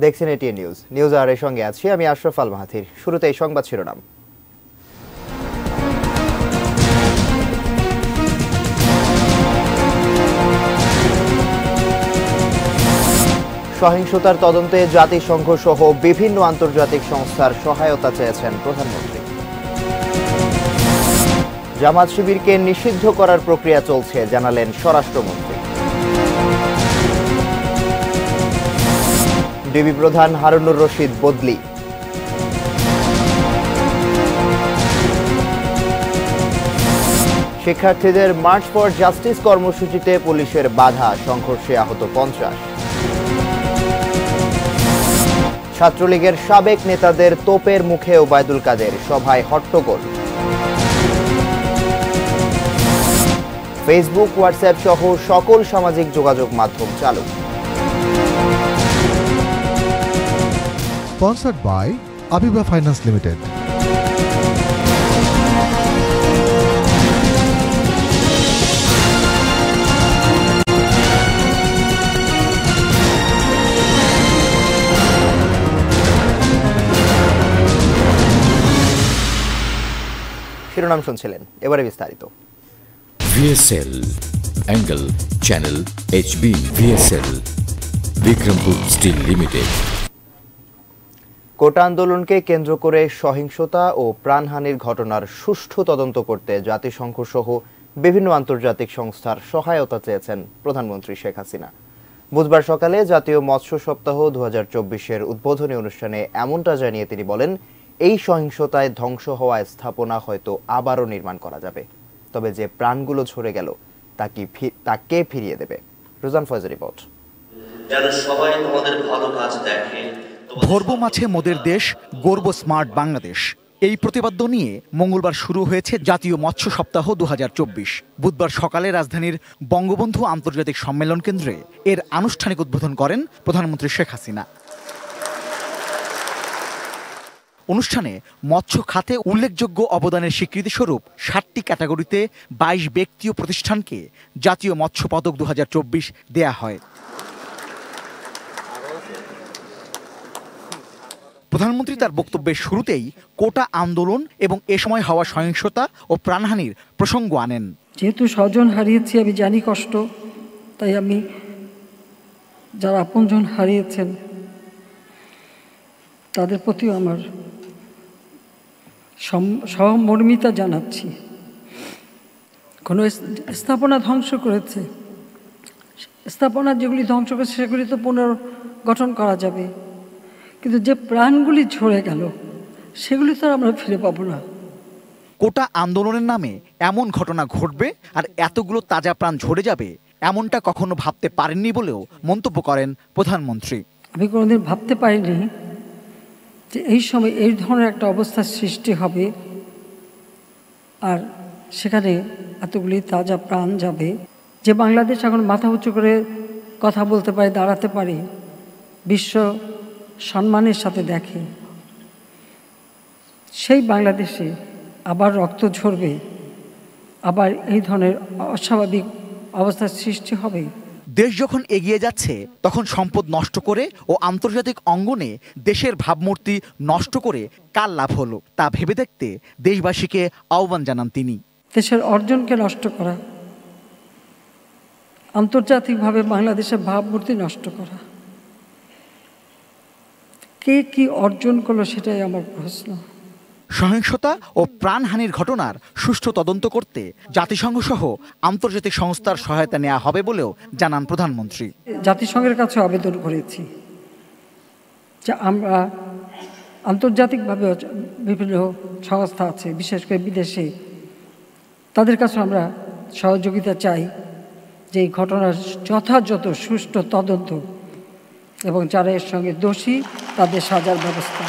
দেখছেন ATN news আর এর সঙ্গে আছি আমি আশরাফ আল মাহাথির। শুরুতে এই সংবাদ শিরোনাম। সহিংসতার তদন্তে জাতিসংঘ সহ বিভিন্ন আন্তর্জাতিক সংস্থার সহায়তা চেয়েছেন প্রধানমন্ত্রী। জামাত শিবিরকে নিষিদ্ধ করার প্রক্রিয়া চলছে জানালেন স্বরাষ্ট্রমন্ত্রী। ডিবি প্রধান হারুনুর রশিদ বদলি। শিক্ষার্থীদের মার্চ ফর জাস্টিস কর্মসূচিতে পুলিশের বাধা, সংঘর্ষে আহত 50। ছাত্রলীগের সাবেক নেতাদের তোপের মুখে ওবায়দুল কাদের, সভায় হট্টগোল। ফেসবুক, হোয়াটসঅ্যাপ সহ সকল সামাজিক যোগাযোগ মাধ্যম চালু। Sponsored by Abiba Finance Limited. শিরোনাম শুনছিলেন, এবারে বিস্তারিত। VSL Angle Channel HB VSL Bikrampur steel limited. Quota আন্দোলনকে কেন্দ্র করে সহিংসতা ও প্রাণহানির ঘটনার সুষ্ঠু তদন্ত করতে জাতিসংঘ সহ বিভিন্ন আন্তর্জাতিক সংস্থার সহায়তা চেয়েছেন প্রধানমন্ত্রী শেখ হাসিনা। বুধবার সকালে জাতীয় মৎস্য সপ্তাহ 2024-এর উদ্বোধনী অনুষ্ঠানে এমনটা জানিয়ে তিনি বলেন, এই সহিংসতায় ধ্বংস হওয়া স্থাপনা হয়তো আবারও নির্মাণ করা যাবে, তবে যে প্রাণগুলো ঝরে গেল তা কে ফিরিয়ে দেবে? রোজান ফয়জের রিপোর্ট। সবাই তোমাদের ভালো কাজ দেখে। ভরবো মাছে মোদের দেশ, গর্ব স্মার্ট বাংলাদেশ, এই প্রতিপাদ্য নিয়ে মঙ্গলবার শুরু হয়েছে জাতীয় মৎস্য সপ্তাহ 2024। বুধবার সকালে রাজধানীর বঙ্গবন্ধু আন্তর্জাতিক সম্মেলন কেন্দ্রে এর আনুষ্ঠানিক উদ্বোধন করেন প্রধানমন্ত্রী শেখ হাসিনা। অনুষ্ঠানে মৎস্য খাতে উল্লেখযোগ্য অবদানের স্বীকৃতিস্বরূপ 7টি ক্যাটাগরিতে 22 ব্যক্তি ও প্রতিষ্ঠানকে জাতীয় মৎস্য পদক 2024 দেয়া হয়। প্রধানমন্ত্রী তার বক্তব্যের শুরুতেই কোটা আন্দোলন এবং এ সময় হওয়া সহিংসতা ও প্রাণহানির প্রসঙ্গ আনেন। যেহেতু স্বজন হারিয়েছি, আমি জানি কষ্ট, তাই আমি যারা আপনজন হারিয়েছেন তাদের প্রতিও আমার সহমর্মিতা জানাচ্ছি। কোনো স্থাপনা ধ্বংস করেছে, স্থাপনা যেগুলি ধ্বংস করেছে সেগুলি তো পুনর্গঠন করা যাবে, কিন্তু যে প্রাণগুলি ঝরে গেল সেগুলি তো আমরা ফিরে পাবো না। কোটা আন্দোলনের নামে এমন ঘটনা ঘটবে আর এতগুলো তাজা প্রাণ ঝরে যাবে, এমনটা কখনো ভাবতে পারেননি বলেও মন্তব্য করেন প্রধানমন্ত্রী। আমি কোনোদিন ভাবতে পারিনি যে এই সময় এই ধরনের একটা অবস্থার সৃষ্টি হবে আর সেখানে এতগুলি তাজা প্রাণ যাবে। যে বাংলাদেশ এখন মাথা উঁচু করে কথা বলতে পারে, দাঁড়াতে পারে, বিশ্ব সম্মানের সাথে দেখে, সেই বাংলাদেশে আবার রক্ত ঝরবে, আবার এই ধরনের অস্বাভাবিক অবস্থার সৃষ্টি হবে। দেশ যখন এগিয়ে যাচ্ছে তখন সম্পদ নষ্ট করে ও আন্তর্জাতিক অঙ্গনে দেশের ভাবমূর্তি নষ্ট করে কার লাভ হলো তা ভেবে দেখতে দেশবাসীকে আহ্বান জানান তিনি। দেশের অর্জনকে নষ্ট করা, আন্তর্জাতিকভাবে বাংলাদেশের ভাবমূর্তি নষ্ট করা, কে কি অর্জন করলো সেটাই আমার প্রশ্ন। সহিংসতা ও প্রাণহানির ঘটনার সুষ্ঠু তদন্ত করতে জাতিসংঘ সহ আন্তর্জাতিক সংস্থার সহায়তা নেওয়া হবে বলেও জানান প্রধানমন্ত্রী। জাতিসংঘের কাছে আবেদন করেছি যে আমরা আন্তর্জাতিকভাবে বিভিন্ন সংস্থা আছে, বিশেষ করে বিদেশে, তাদের কাছে আমরা সহযোগিতা চাই যে এই ঘটনার যথাযথ সুষ্ঠু তদন্ত এবং যারা এর সঙ্গে দোষী তাদের সাজার ব্যবস্থা।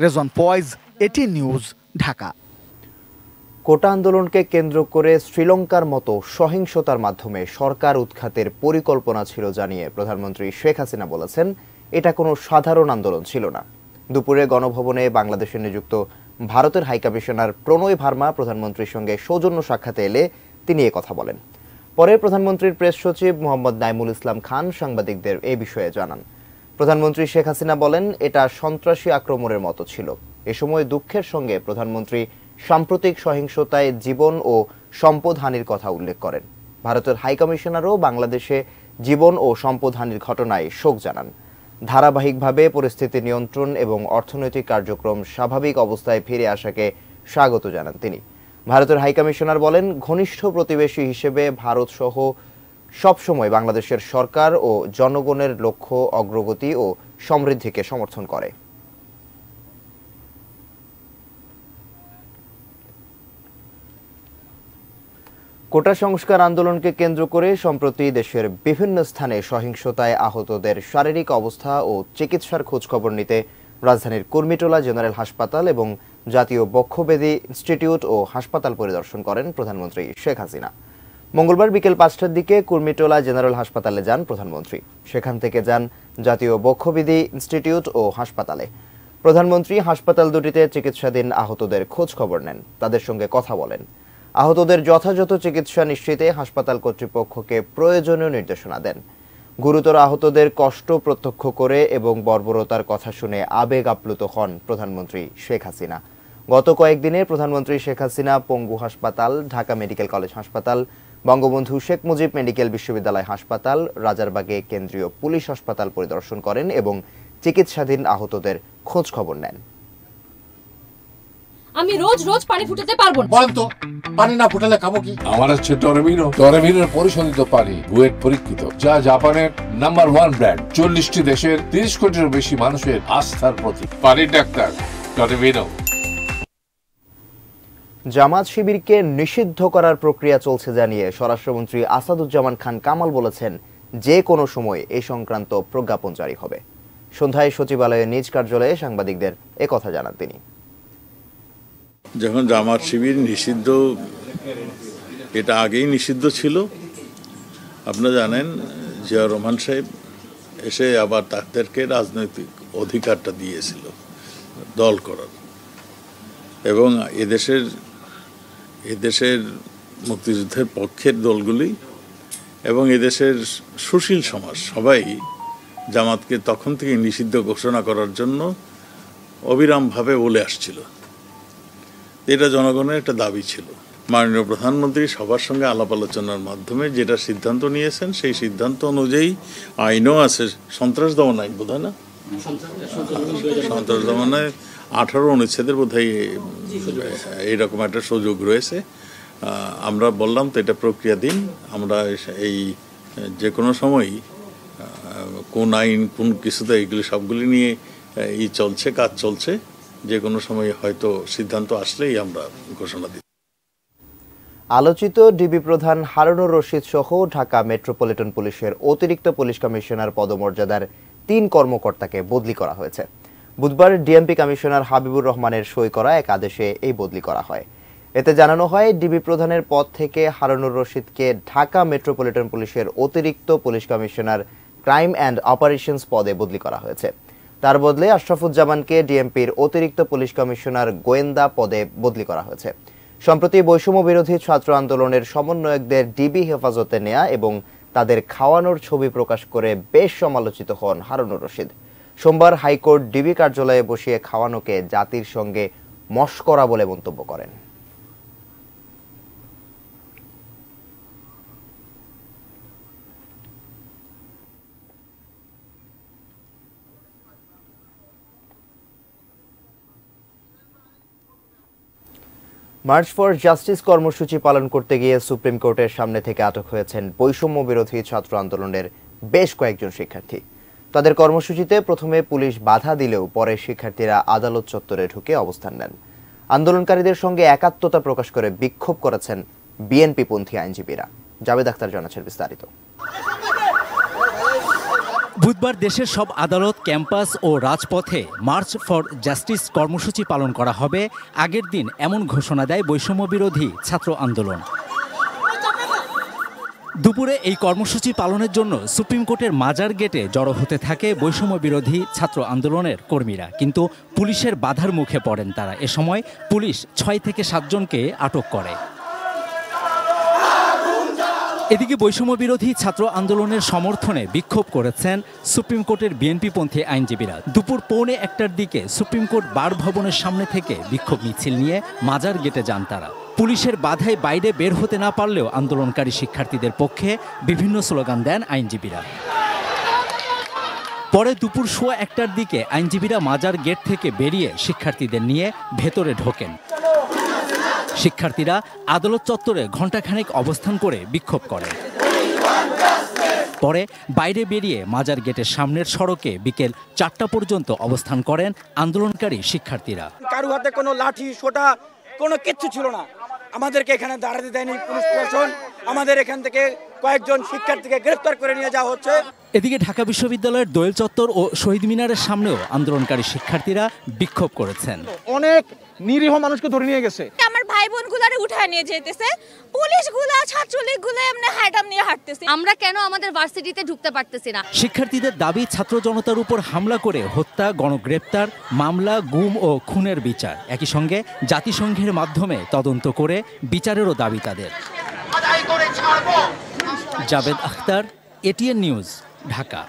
রেজন ফয়েজ, এটিএন নিউজ, ঢাকা। কোটা আন্দোলনকে কেন্দ্র করে শ্রীলঙ্কার মতো সহিংসতার মাধ্যমে সরকার উৎখাতের পরিকল্পনা ছিল জানিয়ে প্রধানমন্ত্রী শেখ হাসিনা বলেছেন, এটা কোনো সাধারণ আন্দোলন ছিল না। দুপুরে গণভবনে বাংলাদেশে নিযুক্ত ভারতের হাইকমিশনার প্রণয় ভার্মা প্রধানমন্ত্রীর সঙ্গে সৌজন্য সাক্ষাতে এলে তিনি কথা বলেন। পরে প্রধানমন্ত্রীর প্রেস সচিব মোহাম্মদ নাইমুল ইসলাম খান সাংবাদিকদের এ বিষয়ে জানান। প্রধানমন্ত্রী শেখ হাসিনা বলেন, এটা সন্ত্রাসী আক্রমণের মতো ছিল। এ সময় দুঃখের সঙ্গে প্রধানমন্ত্রী সাম্প্রতিক সহিংসতায় জীবন ও সম্পদ হানির কথা উল্লেখ করেন। ভারতের হাইকমিশনারও বাংলাদেশে জীবন ও সম্পদ হানির ঘটনায় শোক জানান। ধারাবাহিকভাবে পরিস্থিতি নিয়ন্ত্রণ এবং অর্থনৈতিক কার্যক্রম স্বাভাবিক অবস্থায় ফিরে আসাকে স্বাগত জানান তিনি। ভারতের হাইকমিশনার বলেন, ঘনিষ্ঠ প্রতিবেশী হিসেবে ভারত সহ সবসময় বাংলাদেশের সরকার ও জনগণের লক্ষ্য, অগ্রগতি ও সমৃদ্ধিকে সমর্থন করে। কোটা সংস্কার আন্দোলনকে কেন্দ্র করে সম্প্রতি দেশের বিভিন্ন স্থানে সহিংসতায় আহতদের শারীরিক অবস্থা ও চিকিৎসার খোঁজখবর নিতে রাজধানীর কুর্মিটোলা জেনারেল হাসপাতাল এবং জাতীয় বক্ষব্যাধি ইনস্টিটিউট ও হাসপাতাল পরিদর্শন করেন প্রধানমন্ত্রী শেখ হাসিনা। মঙ্গলবার বিকেল 5টার দিকে কুর্মিটোলা জেনারেল হাসপাতালে যান প্রধানমন্ত্রী। সেখান থেকে যান জাতীয় বক্ষব্যাধি ইনস্টিটিউট ও হাসপাতালে। প্রধানমন্ত্রী হাসপাতাল দুটিতে চিকিৎসাধীন আহতদের খোঁজ খবর নেন, তাদের সঙ্গে কথা বলেন। আহতদের যথাযথ চিকিৎসা নিশ্চিতে হাসপাতাল কর্তৃপক্ষকে প্রয়োজনীয় নির্দেশনা দেন। গুরুতর আহতদের কষ্ট প্রত্যক্ষ করে এবং বর্বরতার কথা শুনে আবেগ আপ্লুত হন প্রধানমন্ত্রী শেখ হাসিনা। গত কয়েকদিনে প্রধানমন্ত্রী শেখ হাসিনা পঙ্গু হাসপাতাল, ঢাকা মেডিকেল কলেজ হাসপাতাল, বঙ্গবন্ধু শেখ মুজিব মেডিকেল বিশ্ববিদ্যালয় হাসপাতাল, রাজারবাগে কেন্দ্রীয় পুলিশ হাসপাতাল পরিদর্শন করেন এবং চিকিৎসাধীন আহতদের খোঁজ খবর নেন। আমি রোজ রোজ পানি ফুটাতে পারবো না। বলেন তো, পানি না ফুটালে খাবো কি? আমার হচ্ছে টরমিনো। টরমিনোর পরিশোধিত পানি, বুয়েট পরীক্ষিত, যা জাপানের নাম্বার 1 ব্র্যান্ড। 40টি দেশের 30 কোটিরও বেশি মানুষের আস্থার প্রতীক। পানির ডাক্তার টরমিনো। জামাত শিবিরকে নিষিদ্ধ করার প্রক্রিয়া চলছে জানিয়ে স্বরাষ্ট্রমন্ত্রী আসাদুজ্জামান খান কামাল বলেছেন, যে কোনো সময় এই সংক্রান্ত প্রজ্ঞাপন জারি হবে। সন্ধ্যায় সচিবালয়ে নিজ কার্যালয়ে সাংবাদিকদের একথা জানান তিনি। যখন জামাত শিবির নিষিদ্ধ, এটা আগেই নিষিদ্ধ ছিল। আপনারা জানেন জিয়া রহমান সাহেব এসে আবার তাদেরকে রাজনৈতিক অধিকারটা দিয়েছিল দল করার, এবং এদেশের মুক্তিযুদ্ধের পক্ষের দলগুলি এবং এদেশের সুশীল সমাজ সবাই জামাতকে তখন থেকে নিষিদ্ধ ঘোষণা করার জন্য অবিরামভাবে বলে আসছিল। এটা জনগণের একটা দাবি ছিল। মাননীয় প্রধানমন্ত্রী সবার সঙ্গে আলাপ আলোচনার মাধ্যমে যেটা সিদ্ধান্ত নিয়েছেন, সেই সিদ্ধান্ত অনুযায়ী আইনও আছে, সন্ত্রাস দমন আইন বোধ হয় না, সন্ত্রাস দমনে 18 অনুচ্ছেদের বোধ হয় এইরকম একটা সুযোগ রয়েছে। আমরা বললাম তো এটা প্রক্রিয়াধীন। আমরা এই যে কোনো সময়ই কোন আইন কোন কিছুতে এগুলি সবগুলি নিয়ে চলছে, কাজ চলছে। যে কোনো সময় হয়তো সিদ্ধান্ত আসলেই আমরা ঘোষণা দিই। আলোচিত ডিবি প্রধান হারুনুর রশিদ সহ ঢাকা মেট্রোপলিটন পুলিশের অতিরিক্ত পুলিশ কমিশনার পদমর্যাদার 3 কর্মকর্তাকে বদলি করা হয়েছে। বুধবার ডিএমপি কমিশনার হাবিবুর রহমানের সই করা এক আদেশে এই বদলি করা হয়। এতে জানানো হয়, ডিবি প্রধানের পদ থেকে হারুনুর রশিদকে ঢাকা মেট্রোপলিটন পুলিশের অতিরিক্ত police commissioner crime and operations পদে বদলি করা হয়েছে। তার বদলে আশরাফুজ্জামানকে ডিএমপির অতিরিক্ত পুলিশ কমিশনার গোয়েন্দা পদে বদলি করা হয়েছে। সম্প্রতি বৈষম্য বিরোধী ছাত্র আন্দোলনের সমন্বয়কদের ডিবি হেফাজতে নেয়া এবং তাদের খাওয়ানোর ছবি প্রকাশ করে বেশ সমালোচিত হন হারুনুর রশিদ। সোমবার হাইকোর্ট ডিবি কার্যালয়ে বসিয়ে খাওয়ানোকে জাতির সঙ্গে মশকরা বলে মন্তব্য করেন। মার্চ ফর জাস্টিস কর্মসূচি পালন করতে গিয়ে সুপ্রিম কোর্টের সামনে থেকে আটক হয়েছেন বৈষম্য বিরোধী ছাত্র আন্দোলনের বেশ কয়েকজন শিক্ষার্থী। তাদের কর্মসূচিতে প্রথমে পুলিশ বাধা দিলেও পরে শিক্ষার্থীরা আদালত চত্বরে ঢুকে অবস্থান নেন। আন্দোলনকারীদের সঙ্গে একাত্মতা প্রকাশ করে বিক্ষোভ করেছেন বিএনপিপন্থী আইনজীবীরা। জাবেদ আখতার জানাচ্ছেন বিস্তারিত। বুধবার দেশের সব আদালত, ক্যাম্পাস ও রাজপথে মার্চ ফর জাস্টিস কর্মসূচি পালন করা হবে। আগের দিন এমন ঘোষণা দেয় বৈষম্য বিরোধী ছাত্র আন্দোলন। দুপুরে এই কর্মসূচি পালনের জন্য সুপ্রিম কোর্টের মাজার গেটে জড়ো হতে থাকে বৈষম্য বিরোধী ছাত্র আন্দোলনের কর্মীরা, কিন্তু পুলিশের বাধার মুখে পড়েন তারা। এ সময় পুলিশ 6 থেকে 7 জনকে আটক করে। এদিকে বৈষম্য বিরোধী ছাত্র আন্দোলনের সমর্থনে বিক্ষোভ করেছেন সুপ্রিম কোর্টের বিএনপিপন্থী আইনজীবীরা। দুপুর 1:45টার দিকে সুপ্রিম কোর্ট বার ভবনের সামনে থেকে বিক্ষোভ মিছিল নিয়ে মাজার গেটে যান তারা। পুলিশের বাধায় বাইরে বের হতে না পারলেও আন্দোলনকারী শিক্ষার্থীদের পক্ষে বিভিন্ন স্লোগান দেন আইনজীবীরা। পরে দুপুর 1:15টার দিকে আইনজীবীরা মাজার গেট থেকে বেরিয়ে শিক্ষার্থীদের নিয়ে ভেতরে ঢোকেন। শিক্ষার্থীরা আদালত চত্বরে ঘণ্টাখানেক অবস্থান করে বিক্ষোভ করেন। পরে বাইরে বেরিয়ে মাজার গেটের সামনের সড়কে বিকেল 4টা পর্যন্ত অবস্থান করেন আন্দোলনকারী শিক্ষার্থীরা। কারো হাতে কোনো লাঠি সোটা কোনো কিচ্ছু ছিল না। আমাদেরকে এখানে দাঁড়াতে দেয়নি পুলিশ প্রশাসন। আমাদের এখান থেকে কয়েকজন শিক্ষার্থীকে গ্রেফতার করে নিয়ে যাওয়া হচ্ছে। এদিকে ঢাকা বিশ্ববিদ্যালয়ের দোয়েল চত্বর ও শহীদ মিনারের সামনেও আন্দোলনকারী শিক্ষার্থীরা বিক্ষোভ করেছেন। অনেক নিরীহ মানুষকে ধরে নিয়ে গেছে। আমার ভাই বোনগুলারে উঠায় নিয়ে যেতেছে পুলিশগুলা, ছাত্রলীগগুলো এমনি হাইটাম নিয়ে হাঁটতেছে। আমরা কেন আমাদের ভার্সিটিতে ঢুকতে পারতেছি না? শিক্ষার্থীদের দাবি ছাত্র জনতার উপর হামলা করে হত্যা, গণগ্রেপ্তার, মামলা, গুম ও খুনের বিচার। একই সঙ্গে জাতিসংঘের মাধ্যমে তদন্ত করে বিচারেরও দাবি তাদের। Javed Akhtar, ATN news, Dhaka.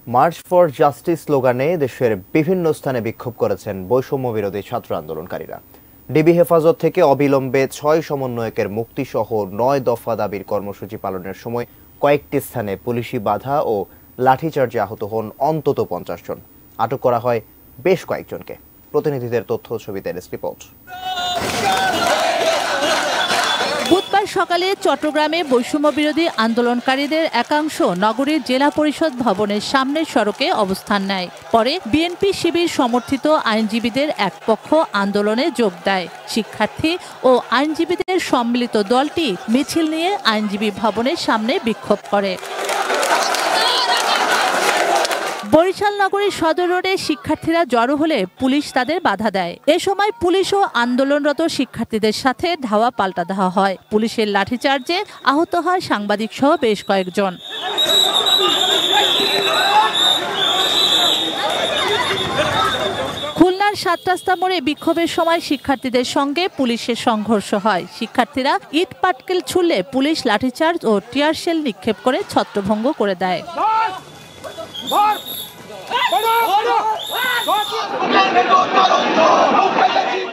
March for justice স্লোগানে দেশের বিভিন্ন স্থানে বিক্ষোভ করেছেন বৈষম্য বিরোধী ছাত্র আন্দোলনকারীরা। ডিবি হেফাজত থেকে অবিলম্বে 6 সমন্বয়কের মুক্তিসহ 9 দফা দাবির কর্মসূচি পালনের সময় কয়েকটি স্থানে পুলিশি বাধা ও লাঠিচার্জে আহত হন অন্তত 50 জন। আটক করা হয় বেশ কয়েকজনকে। প্রতিনিধিদের তথ্য ছবিতে রিপোর্ট। বুধবার সকালে চট্টগ্রামে বৈষম্য বিরোধী আন্দোলনকারীদের একাংশ নগরীর জেলা পরিষদ ভবনের সামনের সড়কে অবস্থান নেয়। পরে বিএনপি শিবির সমর্থিত আইনজীবীদের এক পক্ষ আন্দোলনে যোগ দেয়। শিক্ষার্থী ও আইনজীবীদের সম্মিলিত দলটি মিছিল নিয়ে আইনজীবী ভবনের সামনে বিক্ষোভ করে। বরিশাল নগরীর সদর রোডে শিক্ষার্থীরা জড়ো হলে পুলিশ তাদের বাধা দেয়। এ সময় পুলিশ ও আন্দোলনরত শিক্ষার্থীদের সাথে ধাওয়া পাল্টা দেওয়া হয়। পুলিশের লাঠিচার্জে আহত হয় সাংবাদিক সহ বেশ কয়েকজন। খুলনার 7 রাস্তা মোড়ে বিক্ষোভের সময় শিক্ষার্থীদের সঙ্গে পুলিশের সংঘর্ষ হয়। শিক্ষার্থীরা ইট পাটকেল ছুড়লে পুলিশ লাঠিচার্জ ও টিয়ার শেল নিক্ষেপ করে ছত্রভঙ্গ করে দেয়।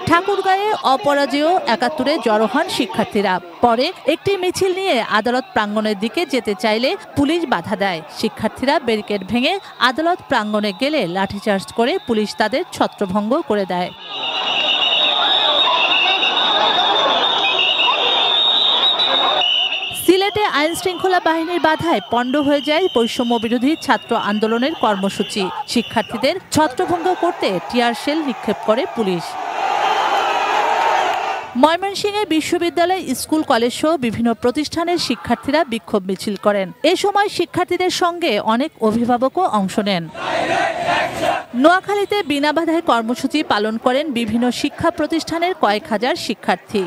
ঠাকুরগাঁয়ে অপরাজেয় 71-এ জড়ো হন শিক্ষার্থীরা। পরে একটি মিছিল নিয়ে আদালত প্রাঙ্গণের দিকে যেতে চাইলে পুলিশ বাধা দেয়। শিক্ষার্থীরা ব্যারিকেড ভেঙে আদালত প্রাঙ্গণে গেলে লাঠিচার্জ করে পুলিশ তাদের ছত্রভঙ্গ করে দেয়। সিলেটে আইন শৃঙ্খলা বাহিনীর বাধায় পণ্ড হয়ে যায় বৈষম্য বিরোধী ছাত্র আন্দোলনের কর্মসূচি। শিক্ষার্থীদের ছত্রভঙ্গ করতে টিয়ার শেল নিক্ষেপ করে পুলিশ। ময়মনসিংহে বিশ্ববিদ্যালয়, স্কুল, কলেজ সহ বিভিন্ন প্রতিষ্ঠানের শিক্ষার্থীরা বিক্ষোভ মিছিল করেন। এ সময় শিক্ষার্থীদের সঙ্গে অনেক অভিভাবকও অংশ নেন। নোয়াখালীতে বিনা বাধায় কর্মসূচি পালন করেন বিভিন্ন শিক্ষা প্রতিষ্ঠানের কয়েক হাজার শিক্ষার্থী।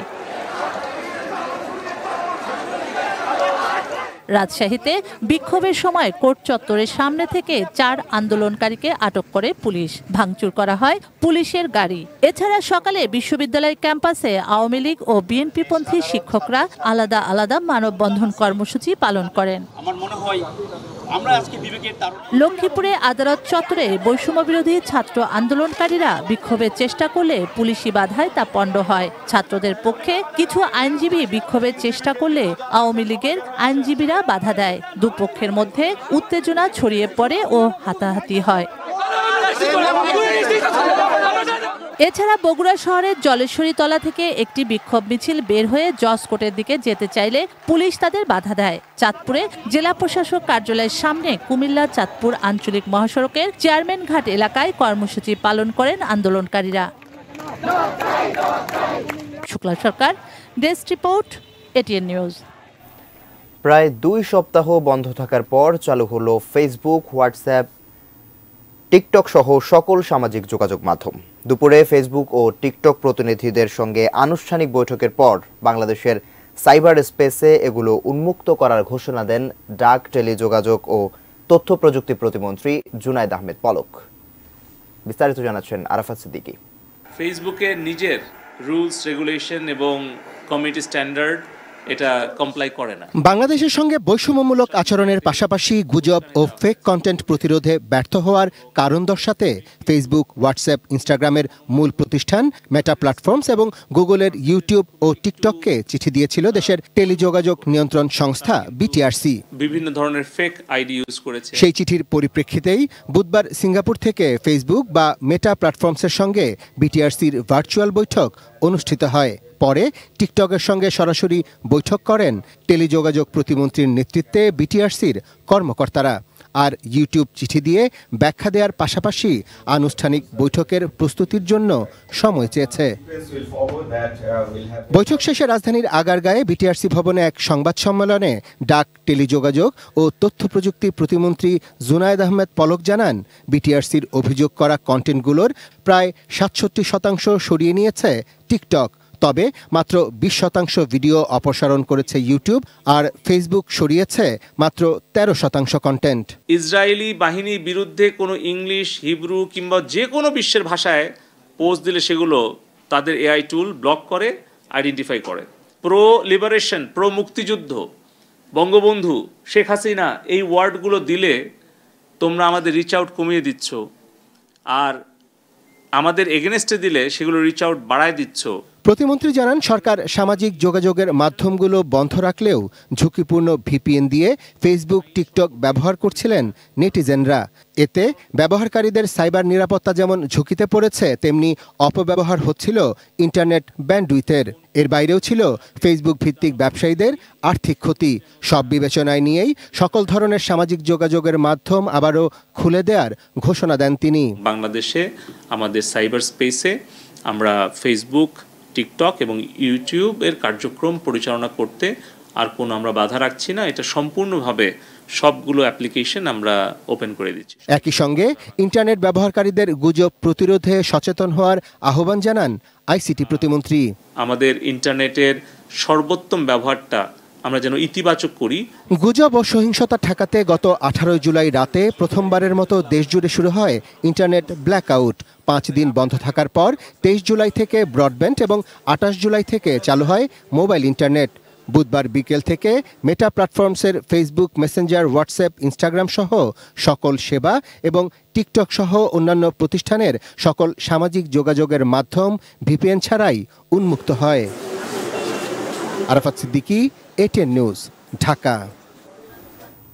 রাজশাহীতে বিক্ষোভের সময় কোর্ট চত্বরের সামনে থেকে 4 আন্দোলনকারীকে আটক করে পুলিশ। ভাঙচুর করা হয় পুলিশের গাড়ি। এছাড়া সকালে বিশ্ববিদ্যালয় ক্যাম্পাসে আওয়ামী লীগ ও বিএনপিপন্থী শিক্ষকরা আলাদা আলাদা মানববন্ধন কর্মসূচি পালন করেন। লক্ষ্মীপুরে আদালত চত্বরে বৈষম্য বিরোধী ছাত্র আন্দোলনকারীরা বিক্ষোভের চেষ্টা করলে পুলিশি বাধায় তা পণ্ড হয়। ছাত্রদের পক্ষে কিছু আইনজীবী বিক্ষোভের চেষ্টা করলে আওয়ামী লীগের আইনজীবীরা বাধা দেয়। দুপক্ষের মধ্যে উত্তেজনা ছড়িয়ে পড়ে ও হাতাহাতি হয়। এছাড়া বগুড়া শহরের জলেশ্বরীতলা থেকে একটি বিক্ষোভ মিছিল বের হয়ে জজ কোর্টের দিকে যেতে চাইলে পুলিশ তাদের বাধা দেয়। চাঁদপুরে জেলা প্রশাসক কার্যালয়ের সামনে কুমিল্লা চাঁদপুর আঞ্চলিক মহাসড়কের চেয়ারম্যান ঘাট এলাকায় কর্মসূচি পালন করেন আন্দোলনকারীরা। শুক্লা সরকার, ডেস্ক রিপোর্ট, এটিএন নিউজ। প্রায় 2 সপ্তাহ বন্ধ থাকার পর চালু হলো ফেসবুক, হোয়াটসঅ্যাপ, টিকটক সহ সকল সামাজিক যোগাযোগ মাধ্যম। দুপুরে ফেসবুক ও টিকটক প্রতিনিধিদের সঙ্গে আনুষ্ঠানিক বৈঠকের পর বাংলাদেশের সাইবার স্পেসে এগুলো উন্মুক্ত করার ঘোষণা দেন ডাক, টেলিযোগাযোগ ও তথ্য প্রযুক্তি প্রতিমন্ত্রী জুনায়েদ আহমেদ পলক। বিস্তারিত জানাচ্ছেন আরাফাত সিদ্দিকী। ফেসবুকের নিজের রুলস, রেগুলেশন এবং কমিউনিটি স্ট্যান্ডার্ড এটা কমপ্লাই করে না। বাংলাদেশের সঙ্গে বৈষম্যমূলক আচরণের পাশাপাশি গুজব ও ফেক কন্টেন্ট প্রতিরোধে ব্যর্থ হওয়ার কারণ দর্শাতে ফেসবুক, হোয়াটসঅ্যাপ, ইনস্টাগ্রামের মূল প্রতিষ্ঠান মেটা প্ল্যাটফর্মস এবং গুগলের ইউটিউব ও টিকটককে চিঠি দিয়েছিল দেশের টেলিযোগাযোগ নিয়ন্ত্রণ সংস্থা বিটিআরসি। বিভিন্ন ধরনের ফেক আইডি ইউজ করেছে। সেই চিঠির পরিপ্রেক্ষিতেই বুধবার সিঙ্গাপুর থেকে ফেসবুক বা মেটা প্ল্যাটফর্মসের সঙ্গে বিটিআরসির ভার্চুয়াল বৈঠক অনুষ্ঠিত হয়। পরে টিকটকের সঙ্গে সরাসরি বৈঠক করেন টেলিযোগাযোগ প্রতিমন্ত্রীর নেতৃত্বে বিটিআরসির কর্মকর্তারা। আর ইউটিউব চিঠি দিয়ে ব্যাখ্যা দেওয়ার পাশাপাশি আনুষ্ঠানিক বৈঠকের প্রস্তুতির জন্য সময় চেয়েছে। বৈঠক শেষে রাজধানীর আগারগাঁয়ে বিটিআরসি ভবনে এক সংবাদ সম্মেলনে ডাক, টেলিযোগাযোগ ও তথ্য প্রযুক্তি প্রতিমন্ত্রী জুনায়েদ আহমেদ পলক জানান, বিটিআরসির অভিযোগ করা কন্টেন্টগুলোর প্রায় ৬৭% সরিয়ে নিয়েছে টিকটক। তবে মাত্র 20% ভিডিও অপসারণ করেছে ইউটিউব, আর ফেসবুক সরিয়েছে মাত্র 13% কন্টেন্ট। ইসরায়েলি বাহিনীর বিরুদ্ধে কোনো ইংলিশ, হিব্রু কিংবা যে কোনো বিশ্বের ভাষায় পোস্ট দিলে সেগুলো তাদের এআই টুল ব্লক করে, আইডেন্টিফাই করে। প্রো লিবারেশন, প্রো মুক্তিযুদ্ধ, বঙ্গবন্ধু, শেখ হাসিনা এই ওয়ার্ডগুলো দিলে তোমরা আমাদের রিচ আউট কমিয়ে দিচ্ছ, আর আমাদের এগেনস্টে দিলে সেগুলো রিচ আউট বাড়ায় দিচ্ছ। প্রতিমন্ত্রী জানান, সরকার সামাজিক যোগাযোগের মাধ্যমগুলো বন্ধ রাখলেও ঝুঁকিপূর্ণ ভিপিএন দিয়ে ফেসবুক, টিকটক ব্যবহার করছিলেন নেটিজেনরা। এতে ব্যবহারকারীদের সাইবার নিরাপত্তা যেমন ঝুঁকিতে পড়েছে, তেমনি অপব্যবহার হচ্ছিল ইন্টারনেট ব্যান্ডউইথের। এর বাইরেও ছিল ফেসবুক ভিত্তিক ব্যবসায়ীদের আর্থিক ক্ষতি। সব বিবেচনায় নিয়েই সকল ধরনের সামাজিক যোগাযোগের মাধ্যম আবারও খুলে দেওয়ার ঘোষণা দেন তিনি। বাংলাদেশে আমাদের সাইবার স্পেসে আমরা ফেসবুক, টিকটক এবং ইউটিউব এর কার্যক্রম পরিচালনা করতে আর কোনো আমরা বাধা রাখছি না। এটা সম্পূর্ণভাবে সবগুলো অ্যাপ্লিকেশন আমরা ওপেন করে দিচ্ছি। একই সঙ্গে ইন্টারনেট ব্যবহারকারীদের গুজব প্রতিরোধে সচেতন হওয়ার আহ্বান জানান আইসিটি প্রতিমন্ত্রী। আমাদের ইন্টারনেটের সর্বোত্তম ব্যবহারটা আমরা যেন ইতিবাচক করি। গুজব ও সহিংসতা ঠেকাতে গত 18 জুলাই রাতে প্রথমবারের মতো দেশজুড়ে শুরু হয় ইন্টারনেট ব্ল্যাকআউট। 5 দিন বন্ধ থাকার পর 23 জুলাই থেকে ব্রডব্যান্ড এবং 28 জুলাই থেকে চালু হয় মোবাইল ইন্টারনেট। বুধবার বিকেল থেকে মেটা প্ল্যাটফর্মসের ফেসবুক, মেসেঞ্জার, হোয়াটসঅ্যাপ, ইনস্টাগ্রাম সহ সকল সেবা এবং টিকটক সহ অন্যান্য প্রতিষ্ঠানের সকল সামাজিক যোগাযোগের মাধ্যম ভিপিএন ছাড়াই উন্মুক্ত হয়। Arafat Siddiqui, ATN news, Dhaka.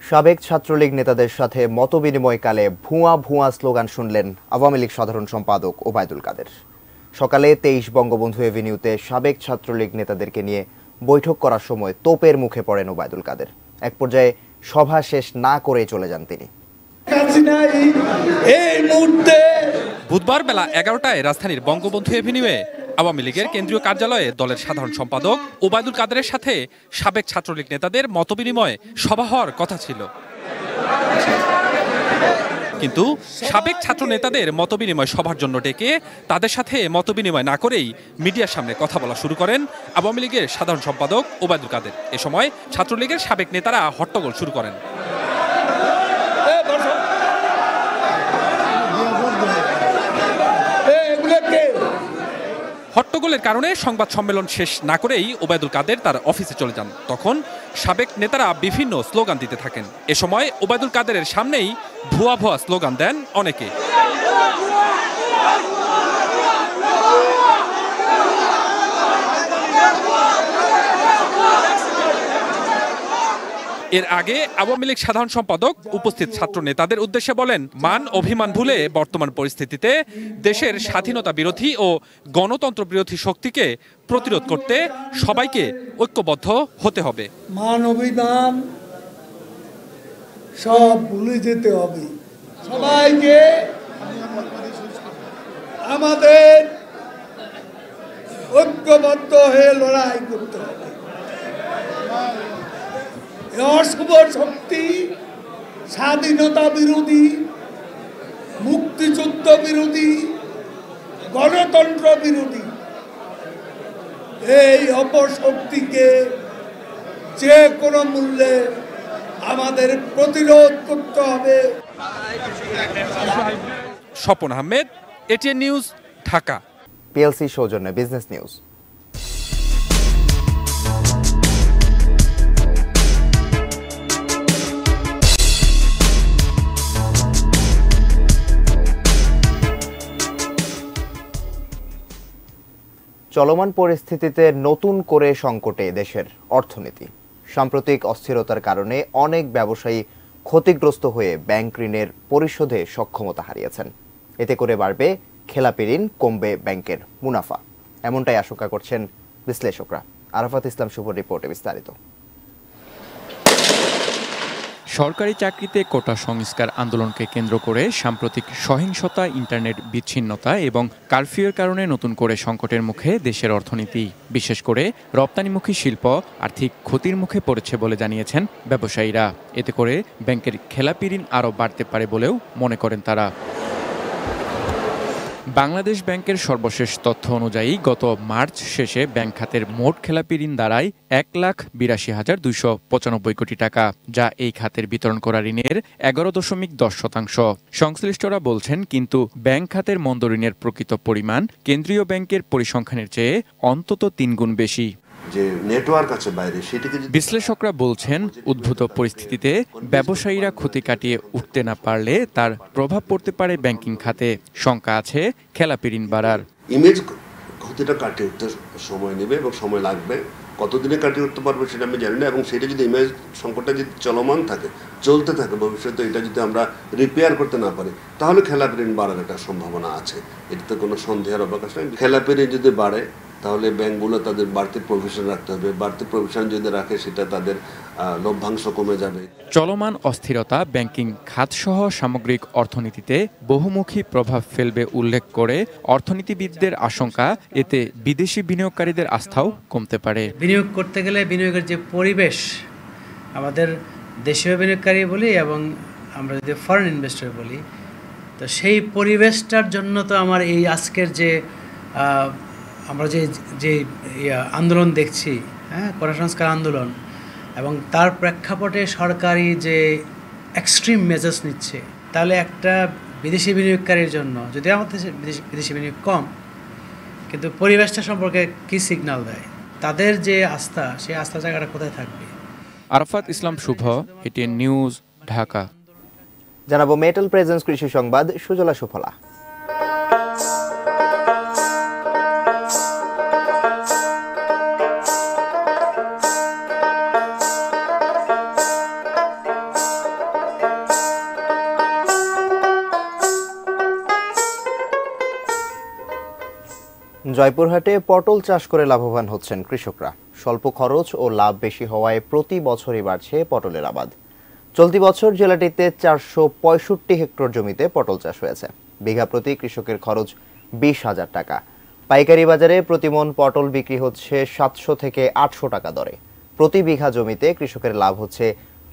সাবেক ছাত্রলীগ নেতাদের সাথে মতবিনিময়কালে ভুয়া ভুয়া স্লোগান শুনলেন আওয়ামী লীগ সাধারণ সম্পাদক ওবায়দুল কাদের। সকালে 23 বঙ্গবন্ধু এভিনিউতে সাবেক ছাত্রলীগ নেতাদেরকে নিয়ে বৈঠক করার সময় তোপের মুখে পড়েন ওবায়দুল কাদের। এক পর্যায়ে সভা শেষ না করে চলে যান তিনি। বুধবার বেলা 11টায় রাজধানীর বঙ্গবন্ধু এভিনিউয়ে আওয়ামী লীগের কেন্দ্রীয় কার্যালয়ে দলের সাধারণ সম্পাদক ওবায়দুল কাদেরের সাথে সাবেক ছাত্রলীগ নেতাদের মতবিনিময় সভা হওয়ার কথা ছিল, কিন্তু সাবেক ছাত্র নেতাদের মতবিনিময় সভার জন্য ডেকে তাদের সাথে মতবিনিময় না করেই মিডিয়ার সামনে কথা বলা শুরু করেন আওয়ামী লীগের সাধারণ সম্পাদক ওবায়দুল কাদের। এ সময় ছাত্রলীগের সাবেক নেতারা হট্টগোল শুরু করেন। হট্টগোলের কারণে সংবাদ সম্মেলন শেষ না করেই ওবায়দুল কাদের তার অফিসে চলে যান। তখন সাবেক নেতারা বিভিন্ন স্লোগান দিতে থাকেন। এ সময় ওবায়দুল কাদেরের সামনেই ভুয়া ভুয়া স্লোগান দেন অনেকে। এর আগে আওয়ামী লীগ সাধারণ সম্পাদক উপস্থিত ছাত্র নেতাদের উদ্দেশ্যে বলেন, মান অভিমান ভুলে বর্তমান পরিস্থিতিতে দেশের স্বাধীনতা বিরোধী ও গণতন্ত্র বিরোধী শক্তিকে প্রতিরোধ করতে সবাইকে ঐক্যবদ্ধ হতে হবে। মান অভিমান সব ভুলে যেতে হবে, সবাইকে আমাদের ঐক্যবদ্ধ হয়ে লড়াই করতে হবে। অশুভ শক্তি, স্বাধীনতা বিরোধী, মুক্তিযুদ্ধ বিরোধী, গণতন্ত্র বিরোধী এই অপশক্তিকে যে কোনো মূল্যে আমাদের প্রতিরোধ করতে হবে। Swapan Ahmed, ATN news, Dhaka. PLC সৌজন্যে বিজনেস নিউজ। চলমান পরিস্থিতিতে নতুন করে সংকটে দেশের অর্থনীতি। সাম্প্রতিক অস্থিরতার কারণে অনেক ব্যবসায়ী ক্ষতিগ্রস্ত হয়ে ব্যাংক ঋণের পরিশোধে সক্ষমতা হারিয়েছেন। এতে করে বাড়বে খেলাপি ঋণ, কমবে ব্যাংকের মুনাফা, এমনটাই আশঙ্কা করছেন বিশ্লেষকরা। আরাফাত ইসলাম শুভর রিপোর্টে বিস্তারিত। সরকারি চাকরিতে কোটা সংস্কার আন্দোলনকে কেন্দ্র করে সাম্প্রতিক সহিংসতা, ইন্টারনেট বিচ্ছিন্নতা এবং কারফিউর কারণে নতুন করে সংকটের মুখে দেশের অর্থনীতি। বিশেষ করে রপ্তানিমুখী শিল্প আর্থিক ক্ষতির মুখে পড়েছে বলে জানিয়েছেন ব্যবসায়ীরা। এতে করে ব্যাংকের খেলাপি ঋণ আরও বাড়তে পারে বলেও মনে করেন তারা। বাংলাদেশ ব্যাংকের সর্বশেষ তথ্য অনুযায়ী গত মার্চ শেষে ব্যাংক খাতের মোট খেলাপি ঋণ দাঁড়ায় 1,82,295 কোটি টাকা, যা এই খাতের বিতরণ করা ঋণের 11.10%। সংশ্লিষ্টরা বলছেন, কিন্তু ব্যাংক খাতের মন্দ ঋণের প্রকৃত পরিমাণ কেন্দ্রীয় ব্যাংকের পরিসংখ্যানের চেয়ে অন্তত 3 গুণ বেশি। যে নেটওয়ার্ক আছে বাইরে সেটিকে বিশ্লেষকরা বলছেন, উদ্ভূত পরিস্থিতিতে ব্যবসায়ীরা ক্ষতি কাটিয়ে উঠতে না পারলে তার প্রভাব পড়তে পারে ব্যাংকিং খাতে। শঙ্কা আছে খেলাপি ঋণ বাড়ার। ইমেজ ক্ষতিটা কাটিয়ে উঠতে সময় নেবে এবং সময় লাগবে। কতদিনে কাটিয়ে উঠতে পারবে সেটা আমি জানি না, এবং সেটা যদি ইমেজ সংকটটা যদি চলমান থাকে, চলতে থাকে ভবিষ্যতে, এটা যদি আমরা রিপেয়ার করতে না পারি, তাহলে খেলাপি ঋণ বাড়ার একটা সম্ভাবনা আছে। এটাতে কোনো সন্দেহের অবকাশ নেই। খেলাপি ঋণ যদি বাড়ে তাহলে ব্যাংকগুলো তাদের বাড়তি প্রভিশন রাখতে হবে। বাড়তি প্রভিশন যদি রাখে সেটা তাদের লভ্যাংশ কমে যাবে। চলমান অস্থিরতা ব্যাংকিং খাতসহ সামগ্রিক অর্থনীতিতে বহুমুখী প্রভাব ফেলবে উল্লেখ করে অর্থনীতিবিদদের আশঙ্কা, এতে বিদেশি বিনিয়োগকারীদের আস্থাও কমতে পারে। বিনিয়োগ করতে গেলে বিনিয়োগের যে পরিবেশ, আমাদের দেশীয় বিনিয়োগকারী বলি এবং আমরা যদি ফরেন ইনভেস্টর বলি, তো সেই পরিবেশটার জন্য তো আমার এই আজকের যে আমরা যে আন্দোলন দেখছি, কোটা সংস্কার আন্দোলন, এবং তার প্রেক্ষাপটে সরকারি যে এক্সট্রিম মেজার্স নিচ্ছে, তাহলে একটা বিদেশি বিনিয়োগকারীর জন্য, যদি আমাদের বিদেশি বিনিয়োগ কম, কিন্তু পরিবেশটা সম্পর্কে কি সিগন্যাল দেয়, তাদের যে আস্থা, সেই আস্থা জায়গাটা কোথায় থাকবে? আরাফাত ইসলাম শুভ, এটিএন নিউজ, ঢাকা। জানাবো মেটাল প্রেজেন্স কৃষি সংবাদ, সুজলা সুফলা। জয়পুরহাটে পটল চাষ করে লাভবান হচ্ছেন কৃষকরা। স্বল্প খরচ ও লাভ বেশি হওয়ায় প্রতি বছরই বাড়ছে পটলের আবাদ। চলতি বছর জেলাটিতে 465 হেক্টর জমিতে পটল চাষ হয়েছে। বিঘা প্রতি কৃষকের খরচ 20,000 টাকা। পাইকারি বাজারে প্রতিমন পটল বিক্রি হচ্ছে 700 থেকে 800 টাকা দরে। প্রতি বিঘা জমিতে কৃষকের লাভ হচ্ছে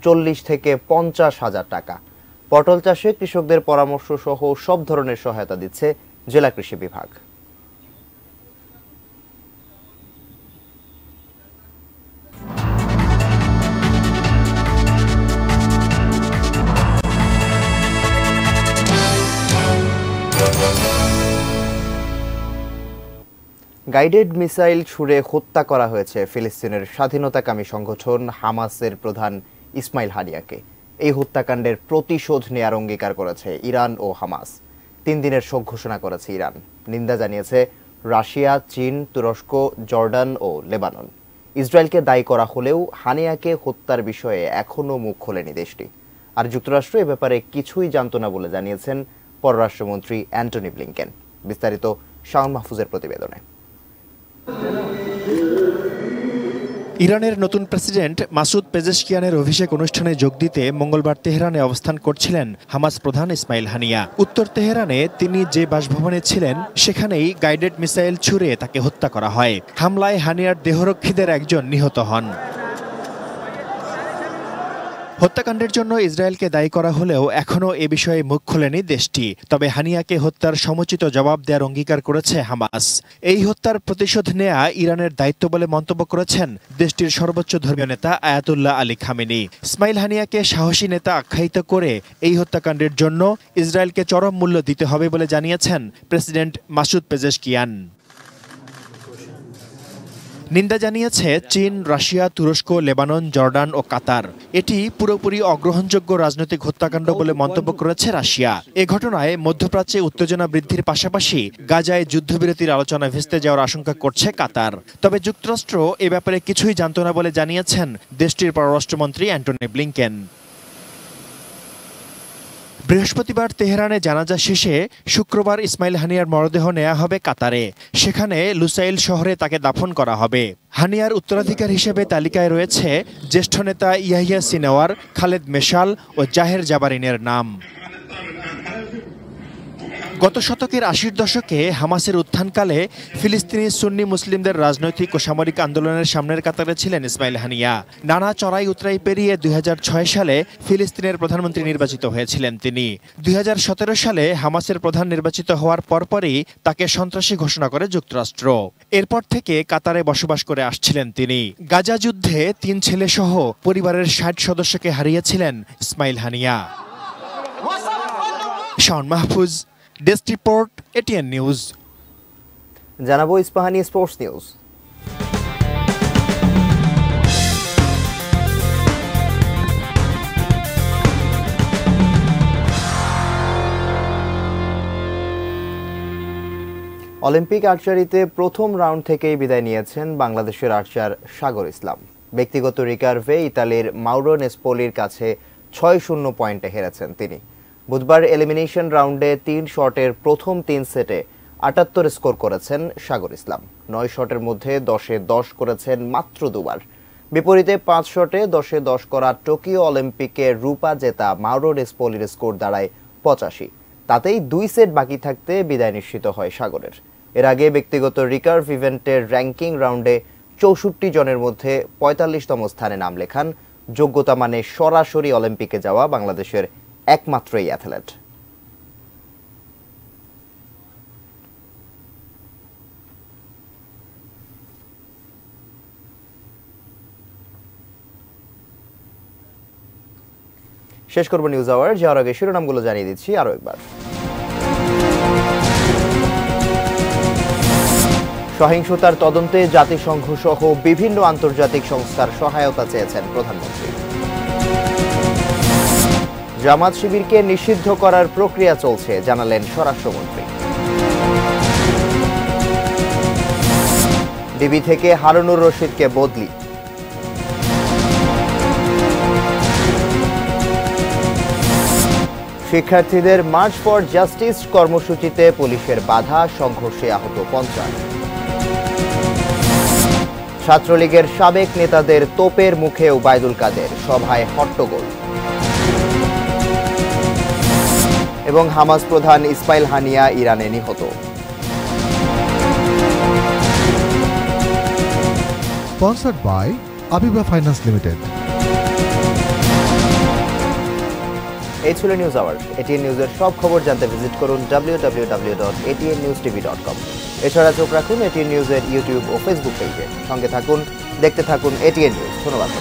40 থেকে 50,000 টাকা। পটল চাষে কৃষকদের পরামর্শ সহ সব ধরনের সহায়তা দিচ্ছে জেলা কৃষি বিভাগ। গাইডেড মিসাইল ছুড়ে হত্যা করা হয়েছে ফিলিস্তিনের স্বাধীনতাকামী সংগঠন হামাসের প্রধান ইসমাইল হানিয়াকে। এই হত্যাকাণ্ডের প্রতিশোধ নেয়ার অঙ্গীকার করেছে ইরান ও হামাস। 3 দিনের শোক ঘোষণা করেছে ইরান। নিন্দা জানিয়েছে রাশিয়া, চীন, তুরস্ক, জর্ডান ও লেবানন। ইসরায়েলকে দায়ী করা হলেও হানিয়াকে হত্যার বিষয়ে এখনও মুখ খোলেনি দেশটি। আর যুক্তরাষ্ট্র এ ব্যাপারে কিছুই জানত না বলে জানিয়েছেন পররাষ্ট্রমন্ত্রী অ্যান্টনি ব্লিংকেন। বিস্তারিত শাওন মাহফুজের প্রতিবেদনে। ইরানের নতুন প্রেসিডেন্ট মাসুদ পেজেশকিয়ানের অভিষেক অনুষ্ঠানে যোগ দিতে মঙ্গলবার তেহরানে অবস্থান করছিলেন হামাস প্রধান ইসমাইল হানিয়া। উত্তর তেহরানে তিনি যে বাসভবনে ছিলেন সেখানেই গাইডেড মিসাইল ছুড়ে তাকে হত্যা করা হয়। হামলায় হানিয়ার দেহরক্ষীদের একজন নিহত হন। হত্যাকাণ্ডের জন্য ইসরায়েলকে দায়ী করা হলেও এখনও এ বিষয়ে মুখ খোলেনি দেশটি। তবে হানিয়াকে হত্যার সমুচিত জবাব দেওয়ার অঙ্গীকার করেছে হামাস। এই হত্যার প্রতিশোধ নেয়া ইরানের দায়িত্ব বলে মন্তব্য করেছেন দেশটির সর্বোচ্চ ধর্মীয় নেতা আয়াতুল্লাহ আলী খামেনি। ইসমাইল হানিয়াকে সাহসী নেতা আখ্যায়িত করে এই হত্যাকাণ্ডের জন্য ইসরায়েলকে চরম মূল্য দিতে হবে বলে জানিয়েছেন প্রেসিডেন্ট মাসুদ পেজেশকিয়ান। নিন্দা জানিয়েছে চীন, রাশিয়া, তুরস্ক, লেবানন, জর্ডান ও কাতার। এটি পুরোপুরি অগ্রহণযোগ্য রাজনৈতিক হত্যাকাণ্ড বলে মন্তব্য করেছে রাশিয়া। এ ঘটনায় মধ্যপ্রাচ্যে উত্তেজনা বৃদ্ধির পাশাপাশি গাজায় যুদ্ধবিরতির আলোচনা ভেস্তে যাওয়ার আশঙ্কা করছে কাতার। তবে যুক্তরাষ্ট্র এ ব্যাপারে কিছুই জানত না বলে জানিয়েছেন দেশটির পররাষ্ট্রমন্ত্রী অ্যান্টনি ব্লিংকেন। বৃহস্পতিবার তেহরানে জানাজা শেষে শুক্রবার ইসমাইল হানিয়ার মরদেহ নেওয়া হবে কাতারে। সেখানে লুসাইল শহরে তাকে দাফন করা হবে। হানিয়ার উত্তরাধিকার হিসেবে তালিকায় রয়েছে জ্যেষ্ঠ নেতা ইয়াহিয়া সিনেওয়ার, খালেদ মেশাল ও জাহের জাবারিনের নাম। গত শতকের ৮০ দশকে হামাসের উত্থানকালে ফিলিস্তিনি সুন্নি মুসলিমদের রাজনৈতিক ও সামরিক আন্দোলনের সামনের কাতারে ছিলেন ইসমাইল হানিয়া। নানা চড়াই উতরাই পেরিয়ে ২০০৬ সালে ফিলিস্তিনের প্রধানমন্ত্রী নির্বাচিত হয়েছিলেন তিনি। ২০১৭ সালে হামাসের প্রধান নির্বাচিত হওয়ার পরপরই তাকে সন্ত্রাসী ঘোষণা করে যুক্তরাষ্ট্র। এরপর থেকে কাতারে বসবাস করে আসছিলেন তিনি। গাজা যুদ্ধে ৩ ছেলেসহ পরিবারের ৬০ সদস্যকে হারিয়েছিলেন Ismail Haniyeh. Shaon Mahfuz, desk report, ATN news. জানাবো ইস্পাহানি স্পোর্টস নিউজ। অলিম্পিক আর্চারিতে প্রথম রাউন্ড থেকেই বিদায় নিয়েছেন বাংলাদেশের আর্চার সাগর ইসলাম। ব্যক্তিগত রিকার্ভে ইতালির মাউরো নেসপোলির কাছে ৬-০ পয়েন্টে হেরেছেন তিনি। বুধবার এলিমিনেশন রাউন্ডে ৩ শটের প্রথম ৩ সেটে ৭৮ স্কোর করেছেন সাগর ইসলাম। ৯ শটের মধ্যে 10-এ 10 করেছেন মাত্র দুবার। বিপরীতে ৫ শটে 10-এ 10 করা টোকিও অলিম্পিকে রূপা জেতা মাউরো নেসপোলির স্কোর দাঁড়ায় ৮৫। তাতেই ২ সেট বাকি থাকতে বিদায় নিশ্চিত হয় সাগরের। এর আগে ব্যক্তিগত রিকার্ভ ইভেন্টের র্যাঙ্কিং রাউন্ডে ৬৪ জনের মধ্যে ৪৫তম স্থানে নাম লেখান যোগ্যতা মানে সরাসরি অলিম্পিকে যাওয়া বাংলাদেশের একমাত্র এই অ্যাথলেট। শেষ করব নিউজ আওয়ার। যাওয়ার আগে শিরোনামগুলো জানিয়ে দিচ্ছি আরো একবার। সহিংসতার তদন্তে জাতিসংঘ সহ বিভিন্ন আন্তর্জাতিক সংস্থার সহায়তা চেয়েছেন প্রধানমন্ত্রী। জামাত শিবিরকে নিষিদ্ধ করার প্রক্রিয়া চলছে জানালেন স্বরাষ্ট্রমন্ত্রী। ডিবি থেকে হারুনুর রশিদকে বদলি। শিক্ষার্থীদের মার্চ ফর জাস্টিস কর্মসূচিতে পুলিশের বাধা, সংঘর্ষে আহত ৫০। ছাত্রলীগের সাবেক নেতাদের তোপের মুখে ওবায়দুল কাদের, সভায় হট্টগোল। এবং হামাস প্রধান ইসমাইল হানিয়া ইরানে নিহত। Sponsored by Abiba Finance Limited. এই ছিল নিউজ আওয়ার। এটিএন নিউজের সব খবর জানতে ভিজিট করুন www.atnnewstv.com। এছাড়া চোখ রাখুন এটিএন নিউজের ইউটিউব ও ফেসবুক পেজে। সঙ্গে থাকুন, দেখতে থাকুন এটিএন নিউজ। ধন্যবাদ।